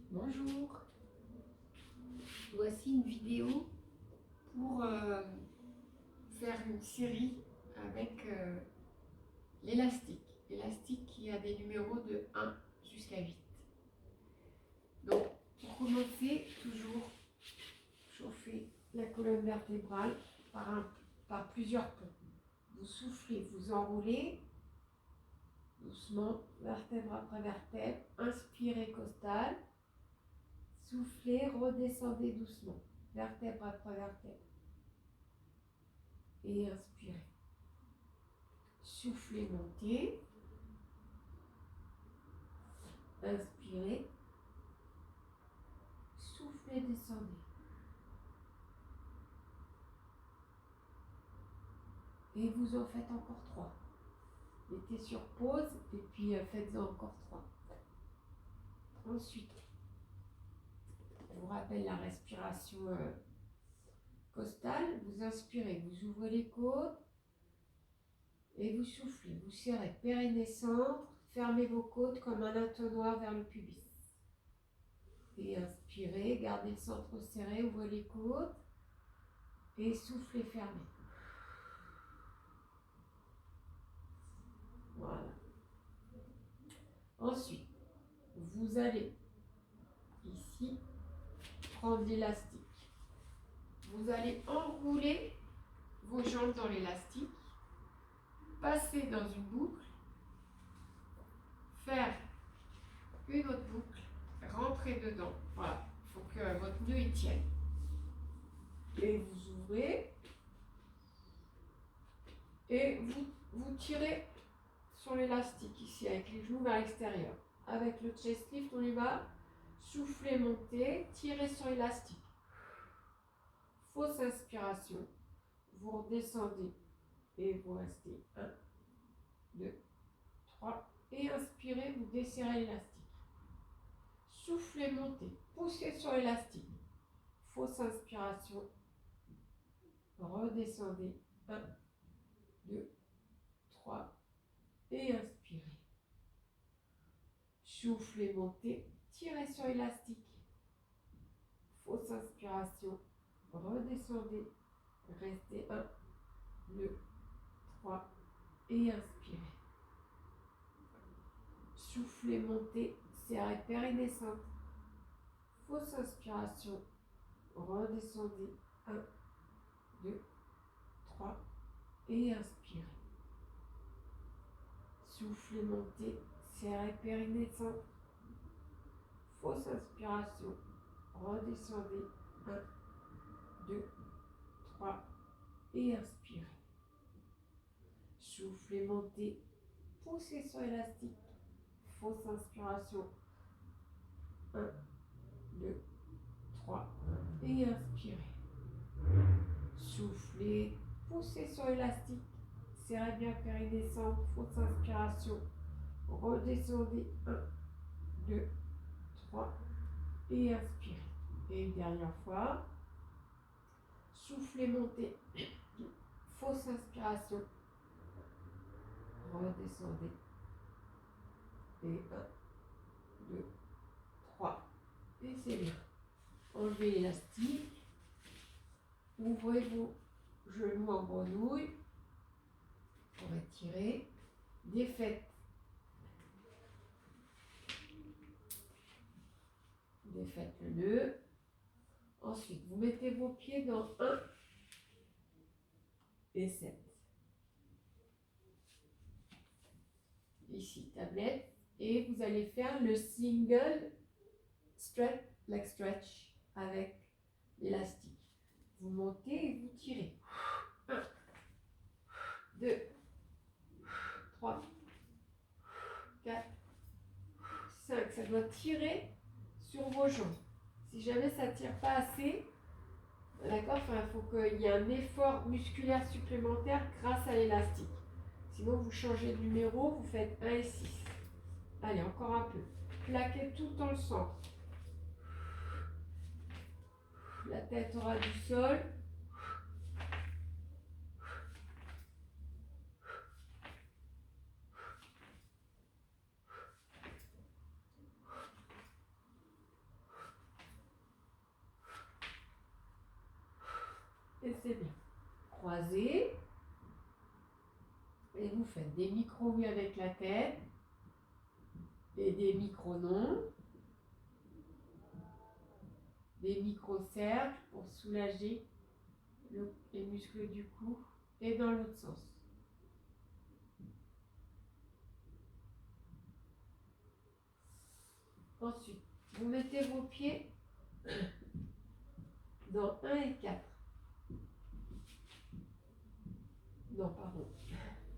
Bonjour, voici une vidéo pour faire une série avec l'élastique qui a des numéros de 1 jusqu'à 8. Donc pour commencer, toujours chauffer la colonne vertébrale par plusieurs ponts. Vous soufflez, vous enroulez doucement, vertèbre après vertèbre, inspirez costal. Soufflez, redescendez doucement, vertèbre après vertèbre. Et inspirez. Soufflez, montez. Inspirez. Soufflez, descendez. Et vous en faites encore 3. Mettez sur pause et puis faites-en encore 3. Ensuite, je vous rappelle la respiration costale. Vous inspirez, vous ouvrez les côtes et vous soufflez. Vous serrez périnée centre, fermez vos côtes comme un entonnoir vers le pubis. Et inspirez, gardez le centre serré, ouvrez les côtes et soufflez, fermez. Voilà. Ensuite, vous allez ici prendre l'élastique. Vous allez enrouler vos jambes dans l'élastique, passer dans une boucle, faire une autre boucle, rentrer dedans. Voilà, il faut que votre nœud y tienne. Et vous ouvrez et vous tirez sur l'élastique ici avec les genoux vers l'extérieur. Avec le chest lift, on y va. Soufflez, montez, tirez sur l'élastique. Fausse inspiration. Vous redescendez et vous restez 1, 2, 3. Et inspirez, vous desserrez l'élastique. Soufflez, montez, poussez sur l'élastique. Fausse inspiration. Redescendez 1, 2, 3. Et inspirez. Soufflez, montez, tirez sur l'élastique. Fausse inspiration. Redescendez. Restez 1, 2, 3. Et inspirez. Soufflez, montez, serrez périnée centre. Fausse inspiration. Redescendez. 1, 2, 3. Et inspirez. Soufflez, montez, serrez périnée centre. Fausse inspiration. Redescendez. 1, 2, 3. Et inspirez. Soufflez, montez, poussez sur l'élastique. Fausse inspiration. 1, 2, 3. Et inspirez. Soufflez, poussez sur l'élastique. Serrez bien périnée centre. Fausse inspiration. Redescendez. 1, 2, 3. Et inspirez. Et une dernière fois. Soufflez, montez. Fausse inspiration. Redescendez. Et 1, 2, 3. Et c'est bien. Enlevez l'élastique. Ouvrez vos genoux en grenouille pour étirer. Défaites. Défaites le nœud. Ensuite, vous mettez vos pieds dans 1 et 7. Ici, tablette. Et vous allez faire le single straight leg stretch avec l'élastique. Vous montez et vous tirez. 1, 2, 3, 4, 5. Ça doit tirer sur vos jambes. Si jamais ça ne tire pas assez, d'accord, il faut qu'il y ait un effort musculaire supplémentaire grâce à l'élastique. Sinon, vous changez de numéro, vous faites 1 et 6. Allez, encore un peu. Plaquez tout dans le centre. La tête aura du sol. Et c'est bien. Croisez. Et vous faites des micro-oui avec la tête. Et des micro-non. Des micro-cercles pour soulager les muscles du cou. Et dans l'autre sens. Ensuite, vous mettez vos pieds dans 1 et 4. Non, pardon.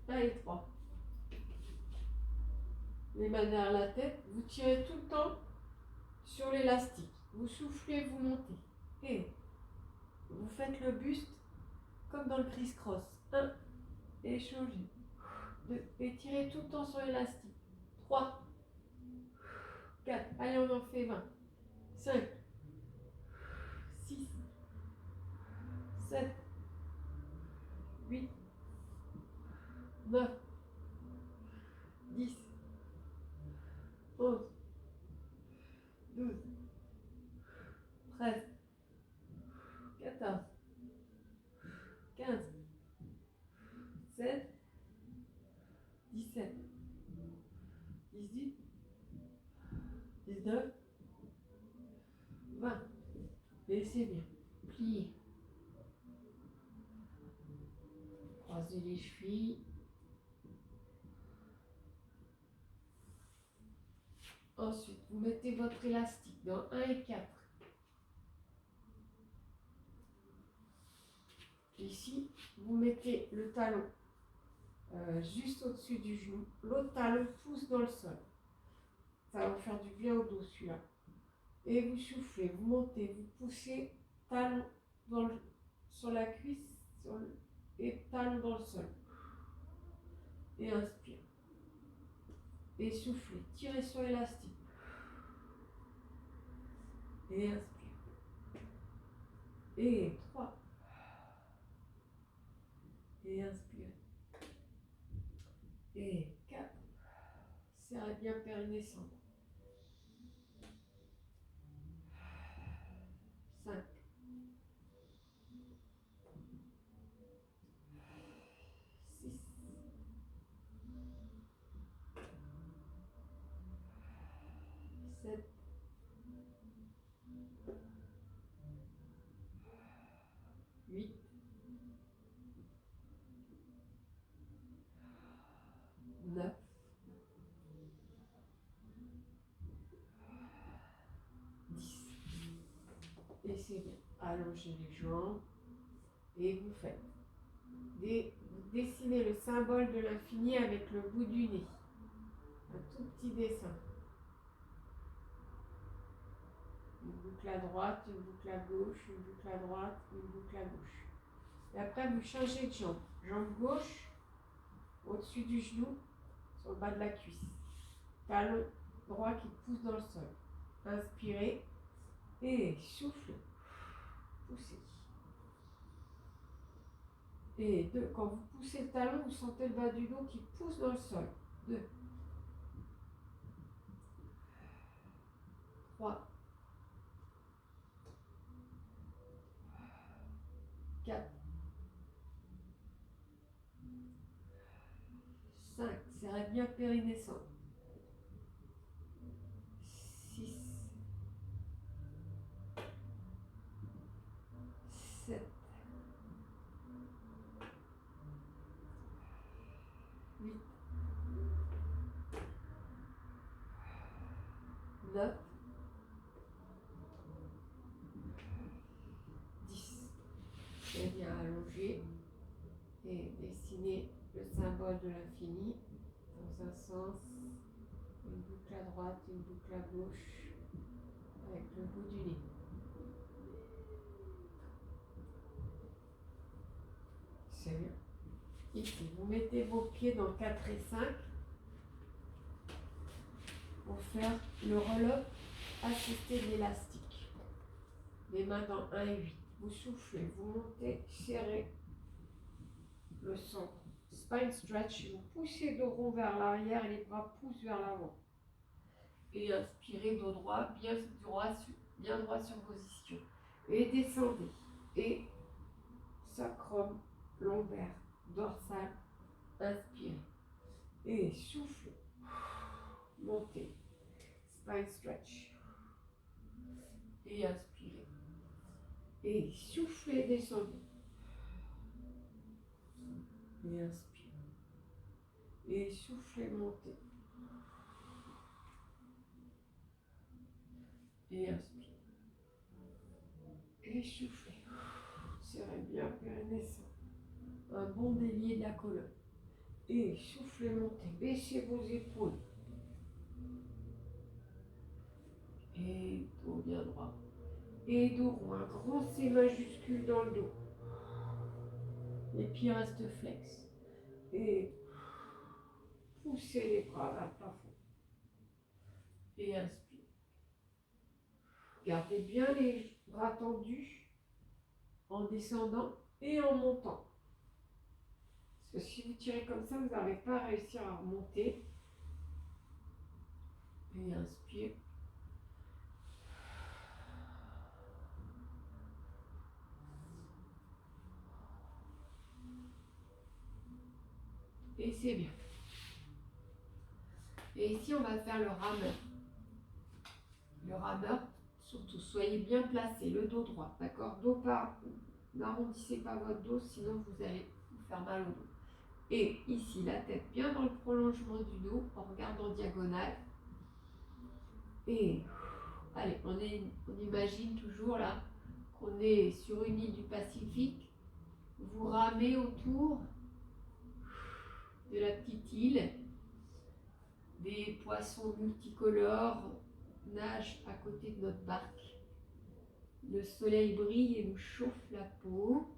1 et 3. Les mains derrière la tête. Vous tirez tout le temps sur l'élastique. Vous soufflez, vous montez. Et vous faites le buste comme dans le criss-cross. 1. Et changez. 2. Et tirez tout le temps sur l'élastique. 3. 4. Allez, on en fait 20. 5. 6. 7. 8. 9. 10. 11. 12. 13. 14. 15. 16. 17. 18. 19. 20. Et c'est bien. Pliez. Croisez les chevilles. Ensuite, vous mettez votre élastique dans 1 et 4. Ici, vous mettez le talon juste au-dessus du genou. L'autre talon pousse dans le sol. Ça va vous faire du bien au dos, celui-là. Et vous soufflez, vous montez, vous poussez talon sur la cuisse et talon dans le sol. Et inspire. Et soufflez, tirez sur l'élastique. Et inspire. Et 3. Et inspire. Et 4. Serrez bien périnée centre. 5. 6. 7. 8. 9. 10. Et c'est bien. Allongez les jambes. Et vous faites. Vous dessinez le symbole de l'infini avec le bout du nez. Un tout petit dessin. Une boucle à droite, une boucle à gauche, une boucle à droite, une boucle à gauche. Et après, vous changez de jambe. Jambe gauche, au-dessus du genou, sur le bas de la cuisse. Talon droit qui pousse dans le sol. Inspirez et soufflez. Poussez. Et 2. Quand vous poussez le talon, vous sentez le bas du dos qui pousse dans le sol. 2. 3. 4. 5. Serrez bien périnée centre. 6. 7. 8. 9. 10. Et bien allongé et dessinez le symbole de l'infini dans un sens, une boucle à droite, une boucle à gauche, avec le bout du nez. C'est bien. Ici, vous mettez vos pieds dans 4 et 5 pour faire le roll-up assisté de l'élastique. Les mains dans 1 et 8. Vous soufflez, vous montez, serrez le centre. Spine stretch, vous poussez dos rond vers l'arrière et les bras poussent vers l'avant. Et inspirez dos droit, bien droit sur vos ischios. Et descendez. Et sacrum, lombaire, dorsal. Inspirez. Et soufflez. Montez. Spine stretch. Et inspirez. Et soufflez, descendez. Et inspirez. Et soufflez, montez. Et inspirez. Et soufflez. Serrez bien périnée. Un bon délié de la colonne. Et soufflez, montez. Baissez vos épaules. Et dos bien droit. Et dos rond. Un grand C majuscule dans le dos. Les pieds restent flex. Et poussez les bras vers le plafond. Et inspirez. Gardez bien les bras tendus en descendant et en montant. Parce que si vous tirez comme ça, vous n'arrivez pas à réussir à remonter. Et inspire. Et c'est bien. Et ici, on va faire le rameur. Le rameur, surtout, soyez bien placé, le dos droit, d'accord? Dos pas, n'arrondissez pas votre dos, sinon vous allez vous faire mal au dos. Et ici, la tête bien dans le prolongement du dos, on regarde en diagonale. Et allez, on imagine toujours là qu'on est sur une île du Pacifique. Vous ramez autour de la petite île. Des poissons multicolores nagent à côté de notre barque. Le soleil brille et nous chauffe la peau.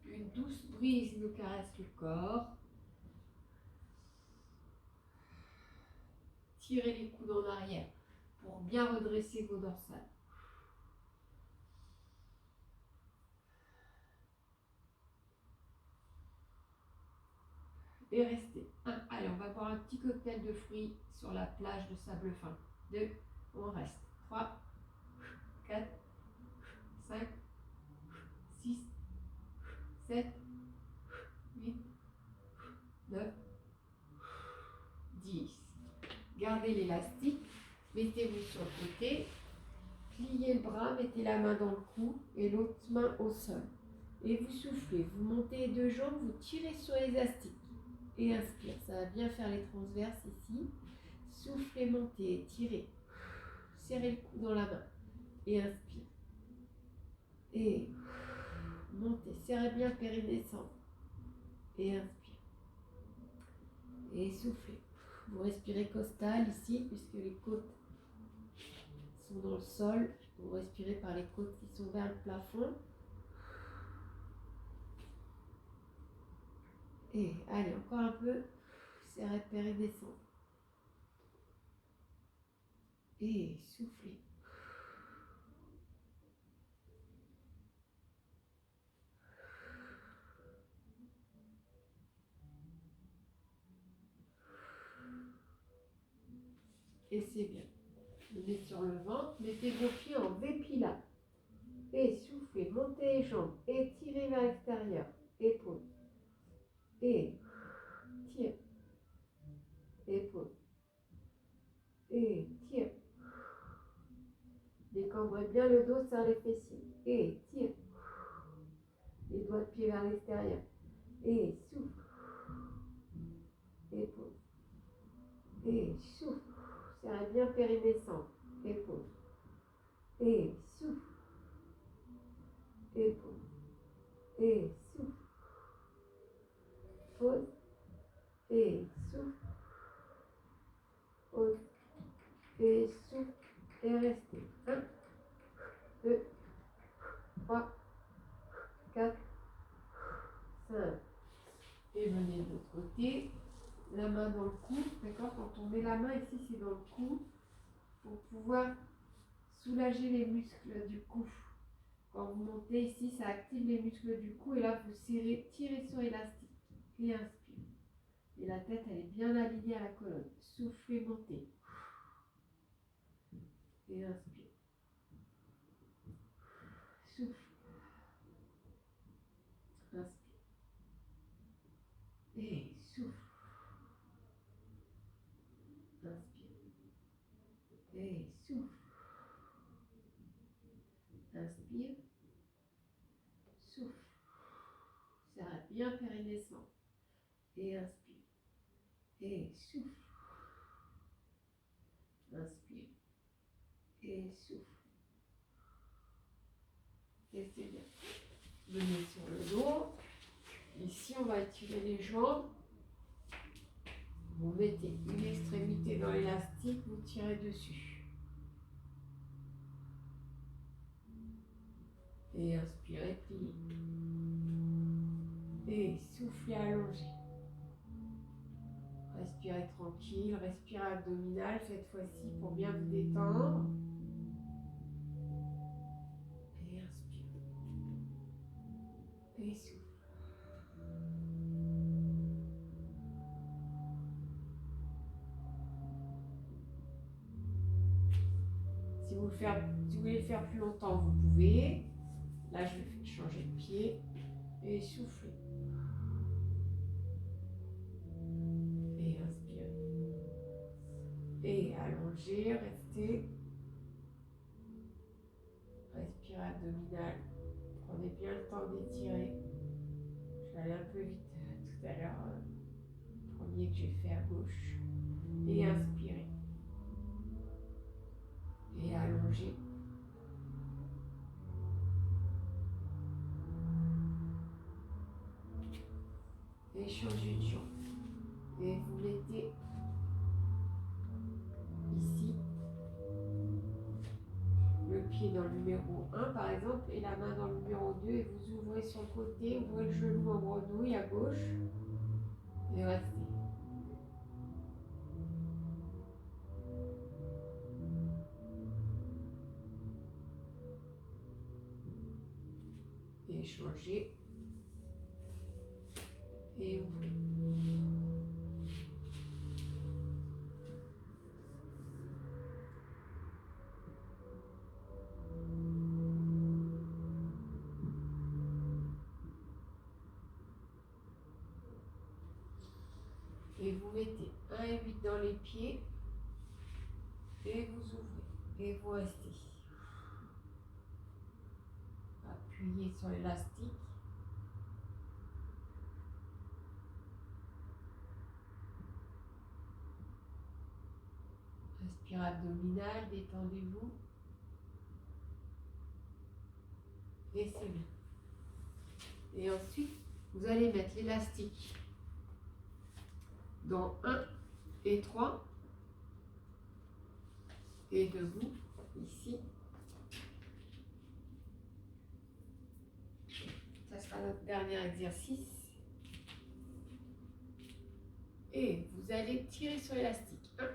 Une douce brise nous caresse le corps. Tirez les coudes en arrière pour bien redresser vos dorsales. Et restez. 1. Allez, on va boire un petit cocktail de fruits sur la plage de sable fin. 2. On reste. 3, 4, 5, 6, 7, 8, 9, 10. Gardez l'élastique. Mettez-vous sur le côté. Pliez le bras, mettez la main dans le cou et l'autre main au sol. Et vous soufflez. Vous montez les deux jambes, vous tirez sur l'élastique. Et inspire, ça va bien faire les transverses ici. Soufflez, montez, tirez. Serrez le cou dans la main. Et inspire. Et montez, serrez bien le périnée centre. Et inspire. Et soufflez. Vous respirez costal ici, puisque les côtes sont dans le sol. Vous respirez par les côtes qui sont vers le plafond. Et allez, encore un peu. Serrez le périnée centre. Et soufflez. Et c'est bien. Venez sur le ventre, mettez vos pieds en V-pila. Et soufflez, montez les jambes, étirez vers l'extérieur, épaules. Et tire, épaules. Et tire. Décambrez bien le dos, serre les fessiers. Et tire. Les doigts de pied vers l'extérieur. Et souffle. Épaules. Et souffle. Serrez bien périnée centre. Épaules. Et souffle. Épaules. Et souffle. Pause. Et souffle. Pause. Et souffle. Et restez. 1, 2, 3, 4, 5. Et venez de l'autre côté. La main dans le cou, d'accord? Quand on met la main ici, c'est dans le cou pour pouvoir soulager les muscles du cou. Quand vous montez ici, ça active les muscles du cou et là, vous serrez, tirez sur l'élastique et inspirez. Et la tête, elle est bien alignée à la colonne. Soufflez, montez. Et inspirez. Souffle. Inspire. Et souffle. Inspire. Souffle. Serre bien périnée-centre. Et inspire. Et souffle. Inspire. Et souffle. Et c'est bien. Venez sur le dos. Ici, on va étirer les jambes. Vous mettez une extrémité dans l'élastique, vous tirez dessus. Et inspirez, pliez. Et soufflez, allongez. Respirez tranquille, respirez abdominal cette fois-ci pour bien vous détendre. Et inspire. Et souffle. Si vous voulez le faire plus longtemps, vous pouvez. Là, je vais changer de pied et souffler. Et inspirez. Et allongez, restez. Respirez abdominal. Prenez bien le temps d'étirer. Je vais aller un peu vite tout à l'heure. Premier que j'ai fait à gauche. Et inspirez. Et allongez. Et changez de jambe. Et vous mettez ici le pied dans le numéro 1 par exemple et la main dans le numéro 2 et vous ouvrez sur le côté, ouvrez le genou en grenouille à gauche et restez. Et changez. Et ouvrez. Et vous mettez 1 et 8 dans les pieds. Et vous ouvrez. Et vous restez. Appuyez sur l'élastique. Respirez abdominal, détendez-vous. Et c'est bien. Et ensuite, vous allez mettre l'élastique dans 1 et 3. Et debout, ici. Ça sera notre dernier exercice. Et vous allez tirer sur l'élastique. 1,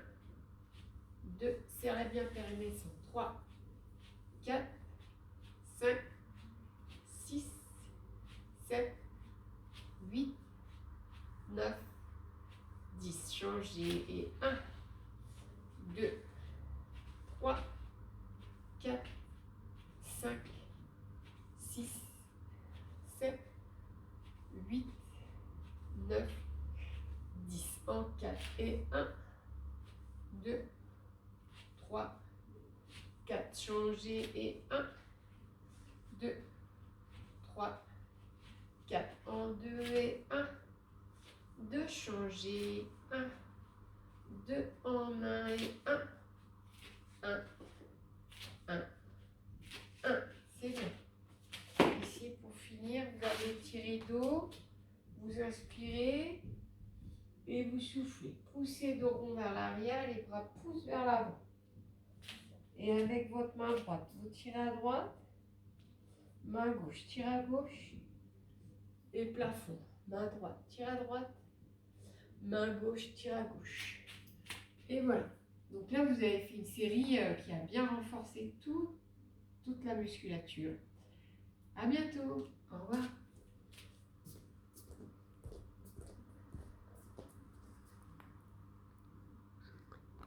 2, serrez bien périnée centre. 3, 4, 5, 6, 7, 8, 9, 10. Changez. Et 1, 2, 3, 4, 5, 6, 7, 8, 9, 10. En 4. Et 1, 2, 3, 4. Changez. Et 1, 2, 3, 4. En 2 et 1, 2. Changez. 1, 2 en 1 et 1. 1, 1, 1. C'est bien. Ici, pour finir, vous allez tirer d'eau. Vous inspirez et vous soufflez. Poussez dos rond vers l'arrière, les bras poussent vers l'avant. Et avec votre main droite, vous tirez à droite. Main gauche, tirez à gauche. Et plafond. Main droite, tirez à droite. Main gauche, tirez à gauche. Et voilà. Donc là, vous avez fait une série qui a bien renforcé toute la musculature. À bientôt. Au revoir.